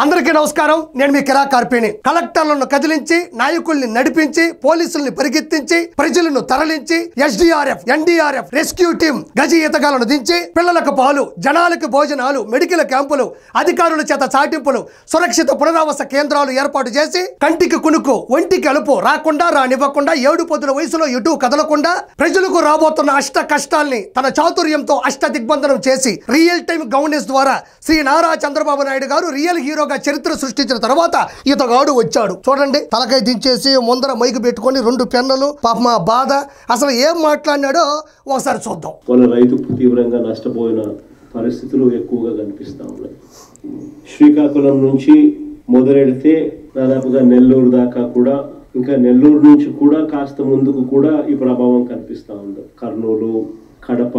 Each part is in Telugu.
అందరికీ నమస్కారం. నేను మీ కిరా కార్పేని. కలెక్టర్లను కదిలించి, నాయకుల్ని నడిపించి, పోలీసుల్ని పరిగెత్తించి, ప్రజలను తరలించి, ఎస్డీఆర్ఎఫ్, ఎన్డీఆర్ఎఫ్, రెస్క్యూ టీం, గజ ఈతగాలను దించి, పిల్లలకు పాలు, జనాలకు భోజనాలు, మెడికల్ క్యాంపులు, అధికారుల చేత చాటింపులు, సురక్షిత పునరావాస కేంద్రాలు ఏర్పాటు చేసి, కంటికి కునుకు, ఒంటికి అలుపు రాకుండా రానివ్వకుండా, 7 పొద్దుల వయసులో ఎటు కదలకుండా ప్రజలకు రాబోతున్న అష్ట కష్టాల్ని తన చాతుర్యంతో అష్ట దిగ్బంధనం చేసి, రియల్ టైం గవర్నెన్స్ ద్వారా శ్రీ నారా చంద్రబాబు నాయుడు గారు రియల్ హీరోగా చరిత్ర సృష్టించిన తర్వాత ఇతగాడు వచ్చాడు. చూడండి, తలకాయ దించేసి ముందర మైకు పెట్టుకొని 2 పెన్నులు, పాపం ఆ బాధ, అసలు ఏం మాట్లాడినాడో ఒకసారి చూద్దాం. వాళ్ళ రైతు తీవ్రంగా నష్టపోయిన పరిస్థితులు ఎక్కువగా కనిపిస్తా ఉన్నాయి. శ్రీకాకుళం నుంచి మొదలెడితే దాదాపుగా నెల్లూరు దాకా కూడా, ఇంకా నెల్లూరు నుంచి కూడా కాస్త ముందుకు కూడా ఈ ప్రభావం కనిపిస్తా ఉంది. కర్నూలు, కడప,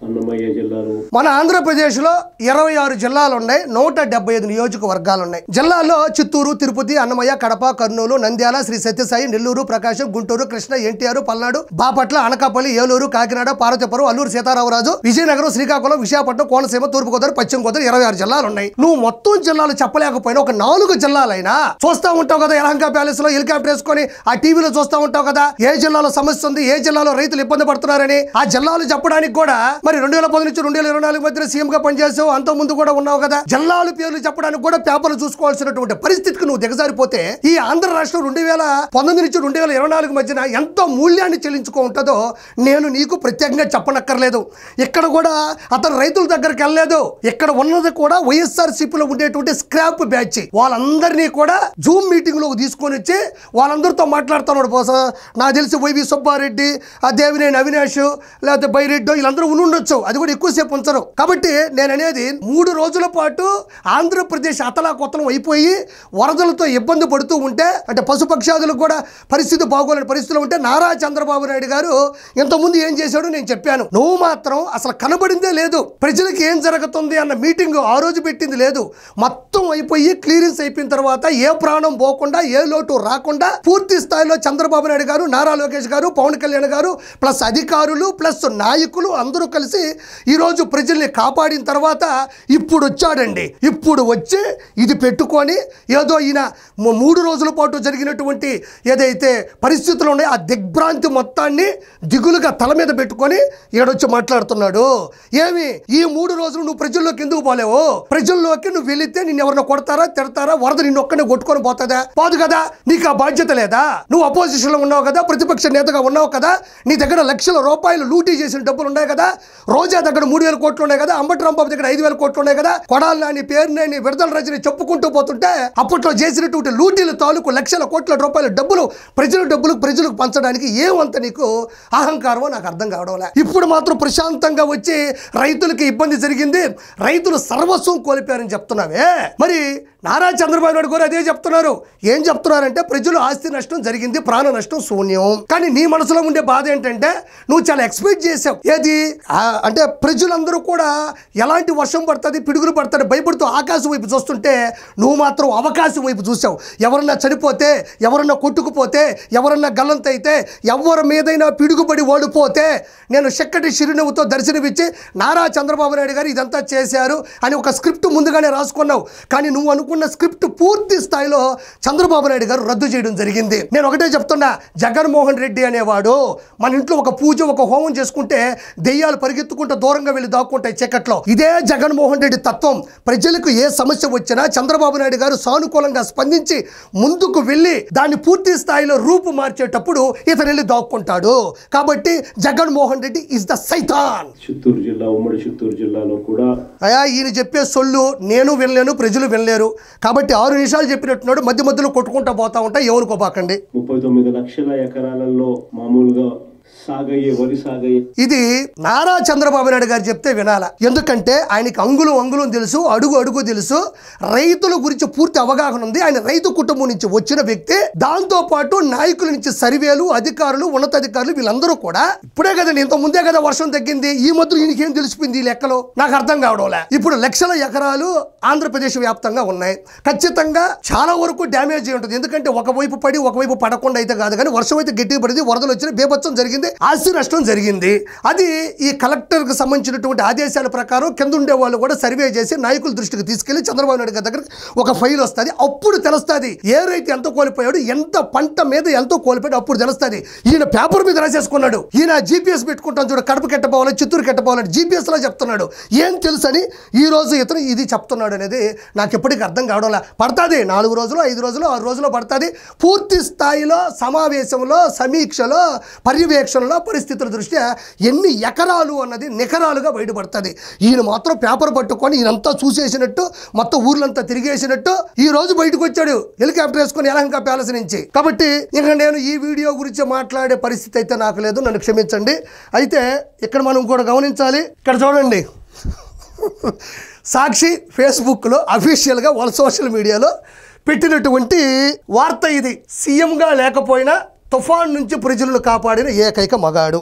అన్నమయ్య జిల్లాలు. మన ఆంధ్రప్రదేశ్ లో 26 జిల్లాలు ఉన్నాయి, 175 నియోజకవర్గాలు ఉన్నాయి. జిల్లాల్లో చిత్తూరు, తిరుపతి, అన్నమయ్య, కడప, కర్నూలు, నంద్యాల, శ్రీ సత్యసాయి, నెల్లూరు, ప్రకాశం, గుంటూరు, కృష్ణ, ఎన్టీఆర్, పల్నాడు, బాపట్ల, అనకాపల్లి, ఏలూరు, కాకినాడ, పార్వతీపురం, అల్లూరు సీతారామరాజు, విజయనగరం, శ్రీకాకుళం, విశాఖపట్నం, కోనసీమ, తూర్పుగోదావరి, పశ్చిమ గోదావరి 26 జిల్లాలు ఉన్నాయి. నువ్వు మొత్తం జిల్లాలు చెప్పలేకపోయినా ఒక 4 జిల్లాలైనా చూస్తా ఉంటావు కదా. యలహంక ప్యాలెస్ లో హెలికాప్టర్ వేసుకొని ఆ టీవీలో చూస్తా ఉంటావు కదా, ఏ జిల్లాలో సమస్య ఉంది, ఏ జిల్లాలో రైతులు ఇబ్బంది పడుతున్నారని. ఆ జిల్లాలు చెప్పడానికి కూడా మరి 2010 నుంచి 2024 మధ్య సీఎం గా పనిచేసావు, అంత ముందు కూడా ఉన్నావు కదా. జిల్లాల పేర్లు చెప్పడానికి కూడా పేపర్లు చూసుకోవాల్సినటువంటి పరిస్థితికి నువ్వు దిగజారిపోతే ఈ ఆంధ్ర రాష్ట్రం 2019 నుంచి 2024 మధ్యన ఎంతో మూల్యాన్ని చెల్లించుకో ఉంటుందో నేను నీకు ప్రత్యేకంగా చెప్పనక్కర్లేదు. ఇక్కడ కూడా అతను రైతుల దగ్గరికి వెళ్ళలేదు. ఇక్కడ ఉన్నది కూడా వైఎస్ఆర్సీపీలో ఉండేటువంటి స్క్రాప్ బ్యాచ్, వాళ్ళందరినీ కూడా జూమ్ మీటింగ్ లోకి తీసుకొని వచ్చి వాళ్ళందరితో మాట్లాడుతున్నాడు. నాకు తెలిసి వైవి సుబ్బారెడ్డి, ఆ దేవినేని అవినాష్, లేకపోతే బైరెడ్డి, వీళ్ళందరూ ఉండొచ్చు. అది కూడా ఎక్కువసేపు ఉంచరు. కాబట్టి నేను అనేది 3 రోజుల పాటు ఆంధ్రప్రదేశ్ అతలాకుతలం అయిపోయి వరదలతో ఇబ్బంది పడుతూ ఉంటే, అంటే పశుపక్షాదులకు కూడా పరిస్థితి బాగోలేని పరిస్థితులు ఉంటే నారా చంద్రబాబు నాయుడు గారు ఇంతకుముందు ఏం చేశాడో నేను చెప్పాను. నువ్వు మాత్రం అసలు కనబడిందే లేదు. ప్రజలకు ఏం జరుగుతుంది అన్న మీటింగ్ ఆ రోజు పెట్టింది లేదు. మొత్తం అయిపోయి క్లియరెన్స్ అయిపోయిన తర్వాత ఏ ప్రాణం పోకుండా, ఏ లోటు రాకుండా పూర్తి స్థాయిలో చంద్రబాబు నాయుడు గారు, నారా లోకేష్ గారు, పవన్ కళ్యాణ్ గారు ప్లస్ అధికారులు ప్లస్ నాయకులు అందరూ కలిసి ఈరోజు ప్రజల్ని కాపాడిన తర్వాత ఇప్పుడు వచ్చాడండి. ఇప్పుడు వచ్చి ఇది పెట్టుకొని ఏదో ఈయన 3 రోజుల పాటు జరిగినటువంటి ఏదైతే పరిస్థితులు ఉన్నాయో ఆ దిగ్భ్రాంతి మొత్తాన్ని దిగులుగా తల మీద పెట్టుకొని ఏడొచ్చి మాట్లాడుతున్నాడు. ఏమి ఈ 3 రోజులు నువ్వు ప్రజల్లోకి ఎందుకు పోలేవు? ప్రజల్లోకి నువ్వు వెళితే నిన్ను ఎవరినో కొడతారా, తిడతారా, వరద నిన్ను ఒక్కనే కొట్టుకొని పోతుందా? పోదు కదా. నీకు ఆ బాధ్యత లేదా? నువ్వు అపోజిషన్ లో ఉన్నావు కదా, ప్రతిపక్ష నేతగా ఉన్నావు కదా, నీ దగ్గర లక్షల రూపాయలు లూటీ చేసిన డబ్బులు ఉన్నాయి కదా, రోజా దగ్గర 3000 కోట్లు ఉన్నాయి కదా, అంబటి రాంబాబు దగ్గర 5000 కోట్లు ఉన్నాయి కదా, కొడాలి నాని, పేరు నాని, విడుదల రజని చెప్పుకుంటూ పోతుంటే అప్పట్లో చేసినటువంటి లూటీల తాలూకు లక్షల కోట్ల రూపాయల డబ్బులు ప్రజలకు పంచడానికి ఏమంత నీకు అహంకారమో నాకు అర్థం కావడంలే. ఇప్పుడు మాత్రం ప్రశాంతంగా వచ్చి రైతులకి ఇబ్బంది జరిగింది, రైతులు సర్వస్వం కోల్పోయారని చెప్తున్నావే. మరి నారా చంద్రబాబు నాయుడు గారు అదే చెప్తున్నారు. ఏం చెప్తున్నారంటే ప్రజలు ఆస్తి నష్టం జరిగింది, ప్రాణ నష్టం శూన్యం. కానీ నీ మనసులో ఉండే బాధ ఏంటంటే నువ్వు చాలా ఎక్స్పెక్ట్ చేసావు. ఏది అంటే ప్రజలందరూ కూడా ఎలాంటి వర్షం పడుతుంది, పిడుగులు పడుతుంది భయపడుతూ ఆకాశం వైపు చూస్తుంటే నువ్వు మాత్రం అవకాశం వైపు చూసావు. ఎవరన్నా చనిపోతే, ఎవరన్నా కొట్టుకుపోతే, ఎవరన్నా గల్లంతైతే, ఎవరి మీదైనా పిడుగుపడి ఓడిపోతే నేను చక్కటి చిరునవ్వుతో దర్శనమిచ్చి నారా చంద్రబాబు నాయుడు గారు ఇదంతా చేశారు అని ఒక స్క్రిప్ట్ ముందుగానే రాసుకున్నావు. కానీ నువ్వు అనుకున్న స్క్రిప్ట్ పూర్తి స్థాయిలో చంద్రబాబు నాయుడు గారు రద్దు చేయడం జరిగింది. నేను ఒకటే చెప్తున్నా, జగన్మోహన్ రెడ్డి అనేవాడు మన ఇంట్లో ఒక పూజ, ఒక హోమం చేసుకుంటే దెయ్యాలు పరిగెత్తుకుంటూ దూరంగా వెళ్ళి దాక్కుంటాయి చీకట్లో. ఇదే జగన్మోహన్ రెడ్డి తత్వం. ప్రజలకు ఏ సమస్య వచ్చినా చంద్రబాబు నాయుడు గారు సానుకూలంగా స్పందించి ముందుకు వెళ్ళి దాన్ని పూర్తి స్థాయిలో రూపు మార్చేటప్పుడు ఇతను వెళ్ళి దాక్కుంటాడు. కాబట్టి జగన్మోహన్ రెడ్డి ఇస్ ద సైతాన్. చిత్తూరు జిల్లా, ఉమ్మడి చిత్తూరు జిల్లాలో కూడా ఈయన చెప్పే సొల్లు నేను వినలేను, ప్రజలు వినలేరు. కాబట్టి 6 నిమిషాలు చెప్పినట్టున్నాడు, మధ్యలో కొట్టుకుంటా పోతా ఉంటా. ఏమనుకోబాకండి. 39 లక్షల ఎకరాలలో మామూలుగా ఇది నారా చంద్రబాబు నాయుడు గారు చెప్తే వినాలా. ఎందుకంటే ఆయనకి అంగుళం తెలుసు, అడుగు తెలుసు, రైతుల గురించి పూర్తి అవగాహన ఉంది. ఆయన రైతు కుటుంబం నుంచి వచ్చిన వ్యక్తి. దాంతో పాటు నాయకుల నుంచి సర్వేలు, అధికారులు, ఉన్నతాధికారులు వీళ్ళందరూ కూడా ఇప్పుడే కదండి, ఇంత ముందే కదా వర్షం తగ్గింది, ఈ మధ్య ఈయనకేం తెలిసిపోయింది ఈ లెక్కలో నాకు అర్థం కావడంలే. ఇప్పుడు లక్షల ఎకరాలు ఆంధ్రప్రదేశ్ వ్యాప్తంగా ఉన్నాయి. ఖచ్చితంగా చాలా వరకు డ్యామేజ్ అయి ఉంటుంది. ఎందుకంటే ఒకవైపు పడి ఒకవైపు పడకుండా అయితే కాదు, కానీ వర్షం అయితే గట్టిగా పడింది, వరదలు వచ్చిన బేభత్సం జరిగింది. జరిగింది, ఆస్తి నష్టం జరిగింది. అది ఈ కలెక్టర్కి సంబంధించినటువంటి ఆదేశాల ప్రకారం కింద ఉండే వాళ్ళు కూడా సర్వే చేసి నాయకుల దృష్టికి తీసుకెళ్లి చంద్రబాబు నాయుడు గారి దగ్గర ఒక ఫైల్ వస్తుంది. అప్పుడు తెలుస్తుంది ఏ రైతు ఎంత కోల్పోయాడు, ఎంత పంట మీద ఎంతో కోల్పోయాడు, అప్పుడు తెలుస్తుంది. ఈయన పేపర్ మీద రాసేసుకున్నాడు. ఈయన జీపీఎస్ పెట్టుకుంటాను చూడ, కడప కెట్టపోవాలి, చిత్తూరు కెట్టపోవాలని జీపీఎస్ లో చెప్తున్నాడు. ఏం తెలుసని ఈ రోజు ఇతను ఇది చెప్తున్నాడు అనేది నాకు ఎప్పటికీ అర్థం కావడంలా. పడుతుంది 4 రోజులు 5 రోజులు 6 రోజులు పడుతుంది. పూర్తి స్థాయిలో సమావేశంలో సమీక్షలో పర్యవేక్షణలో పరిస్థితుల దృష్ట్యా ఎన్ని ఎకరాలు అన్నది నికరాలుగా బయటపడుతుంది. ఈయన మాత్రం పేపర్ పట్టుకొని ఈయనంతా చూసేసినట్టు మొత్తం ఊర్లంతా తిరిగేసినట్టు ఈ రోజు బయటకు వచ్చాడు హెలికాప్టర్ వేసుకొని యలహంక ప్యాలెస్ నుంచి. కాబట్టి ఇంకా నేను ఈ వీడియో గురించి మాట్లాడే పరిస్థితి అయితే నాకు లేదు, నన్ను క్షమించండి. అయితే ఇక్కడ మనం కూడా గమనించాలి. ఇక్కడ చూడండి, సాక్షి ఫేస్బుక్లో అఫీషియల్గా వాళ్ళ సోషల్ మీడియాలో పెట్టినటువంటి వార్త ఇది. సీఎంగా లేకపోయినా తుఫాన్ నుంచి ప్రజలను కాపాడిన ఏకైక మగాడు.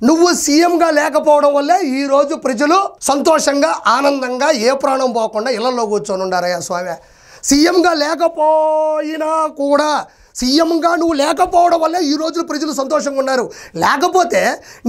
నువ్వు సీఎంగా లేకపోవడం వల్లే ఈరోజు ప్రజలు సంతోషంగా ఆనందంగా ఏ ప్రాణం పోకుండా ఇళ్లలో కూర్చొని ఉండారయ్యా స్వామి. సీఎంగా లేకపోయినా కూడా సీఎంగా నువ్వు లేకపోవడం వల్లే ఈ రోజు ప్రజలు సంతోషంగా ఉన్నారు. లేకపోతే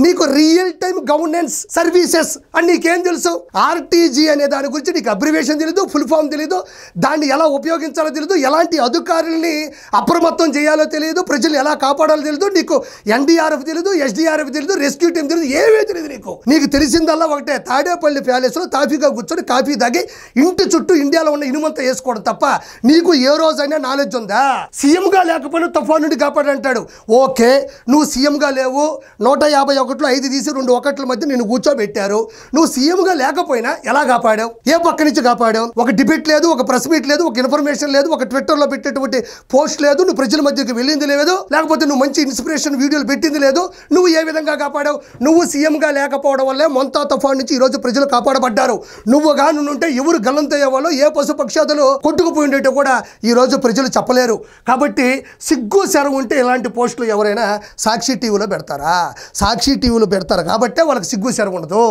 నీకు రియల్ టైం గవర్నెన్స్ సర్వీసెస్ అని నీకేం తెలుసు? ఆర్టీజీ అనే దాని గురించి నీకు అబ్రివేషన్ తెలీదు, ఫుల్ ఫామ్ తెలీదు, దాన్ని ఎలా ఉపయోగించాలో తెలీదు, ఎలాంటి అధికారుల్ని అప్రమత్తం చేయాలో తెలియదు, ప్రజలు ఎలా కాపాడాలో తెలియదు, నీకు ఎన్డీఆర్ఎఫ్ తెలీదు, ఎస్డీఆర్ఎఫ్ తెలీదు, రెస్క్యూ టీం తెలీదు, ఏమీ తెలియదు నీకు. నీకు తెలిసిందల్లా ఒకటే, తాడేపల్లి ప్యాలెస్లో తాఫీగా కూర్చొని కాఫీ తాగి ఇంటి చుట్టూ ఇండియాలో ఉన్న ఇనుమంతా వేసుకోవడం తప్ప నీకు ఏ రోజైనా నాలెడ్జ్ ఉందా? సీఎంగా లేకపోయినా తుఫాను నుండి కాపాడంటాడు. ఓకే, నువ్వు సీఎంగా లేవు, 151లో 5 తీసి 2 ఒకట్ల మధ్య నిన్ను కూర్చోబెట్టారు. నువ్వు సీఎంగా లేకపోయినా ఎలా కాపాడావు? ఏ పక్క నుంచి కాపాడావు? ఒక డిబేట్ లేదు, ఒక ప్రెస్ మీట్ లేదు, ఒక ఇన్ఫర్మేషన్ లేదు, ఒక ట్విట్టర్లో పెట్టేటువంటి పోస్ట్ లేదు, నువ్వు ప్రజల మధ్యకి వెళ్ళింది లేదు, లేకపోతే నువ్వు మంచి ఇన్స్పిరేషన్ వీడియోలు పెట్టింది లేదు. నువ్వు ఏ విధంగా కాపాడావు? నువ్వు సీఎంగా లేకపోవడం వల్లే మొంతా తుఫాన్ నుంచి ఈరోజు ప్రజలు కాపాడబడ్డారు. నువ్వు గానుంటే ఎవరు గల్లంతయ్యేవాళ్ళు, ఏ పశుపక్షాదులు కొట్టుకుపోయి ఉండేటో కూడా ఈరోజు ప్రజలు చెప్పలేరు. కాబట్టి సిగ్గు శరం ఉంటే ఇలాంటి పోస్టులు ఎవరైనా సాక్షి టీవీలో పెడతారా? సాక్షి టీవీలో పెడతారు కాబట్టే వాళ్ళకి సిగ్గు శరం ఉండదు.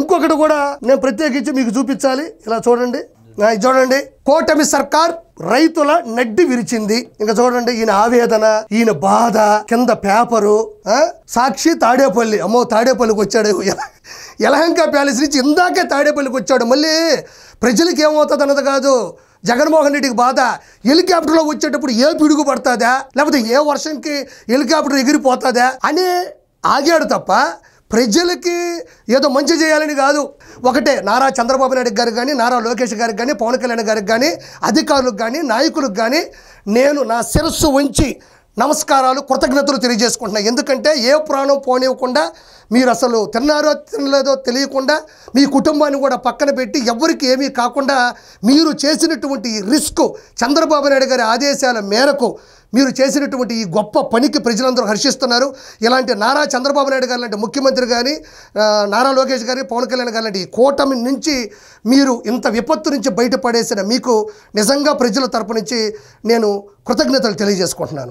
ఇంకొకటి కూడా నేను ప్రత్యేకించి మీకు చూపించాలి. ఇలా చూడండి, చూడండి, కూటమి సర్కార్ రైతుల నడ్డి విరిచింది. ఇంకా చూడండి ఈయన ఆవేదన, ఈయన బాధ, కింద పేపరు. సాక్షి తాడేపల్లి, అమ్మో తాడేపల్లికి వచ్చాడు, యలహంక ప్యాలెస్ నుంచి ఇందాకే తాడేపల్లికి వచ్చాడు. మళ్ళీ ప్రజలకి ఏమవుతుంది అన్నది కాదు, జగన్మోహన్ రెడ్డికి బాధ. హెలికాప్టర్లో వచ్చేటప్పుడు ఏ పిడుగు పడుతుందా, లేకపోతే ఏ వర్షంకి హెలికాప్టర్ ఎగిరిపోతుందా అని ఆగాడు తప్ప ప్రజలకి ఏదో మంచి చేయాలని కాదు. ఒకటే, నారా చంద్రబాబు నాయుడు గారికి కానీ, నారా లోకేష్ గారికి కానీ, పవన్ కళ్యాణ్ గారికి కానీ, అధికారులకు కానీ, నాయకులకు కానీ నేను నా శిరస్సు ఉంచి నమస్కారాలు, కృతజ్ఞతలు తెలియజేసుకుంటున్నా. ఎందుకంటే ఏ ప్రాణం పోనివ్వకుండా, మీరు అసలు తిన్నారో తినలేదో తెలియకుండా మీ కుటుంబాన్ని కూడా పక్కన పెట్టి ఎవరికి ఏమీ కాకుండా మీరు చేసినటువంటి రిస్క్, చంద్రబాబు నాయుడు గారి ఆదేశాల మేరకు మీరు చేసినటువంటి ఈ గొప్ప పనికి ప్రజలందరూ హర్షిస్తున్నారు. ఇలాంటి నారా చంద్రబాబు నాయుడు గారు లాంటి ముఖ్యమంత్రి కానీ, నారా లోకేష్ గారి, పవన్ కళ్యాణ్ గారు లాంటి ఈ కూటమి నుంచి మీరు ఇంత విపత్తు నుంచి బయటపడేసిన మీకు నిజంగా ప్రజల తరపు నుంచి నేను కృతజ్ఞతలు తెలియజేసుకుంటున్నాను.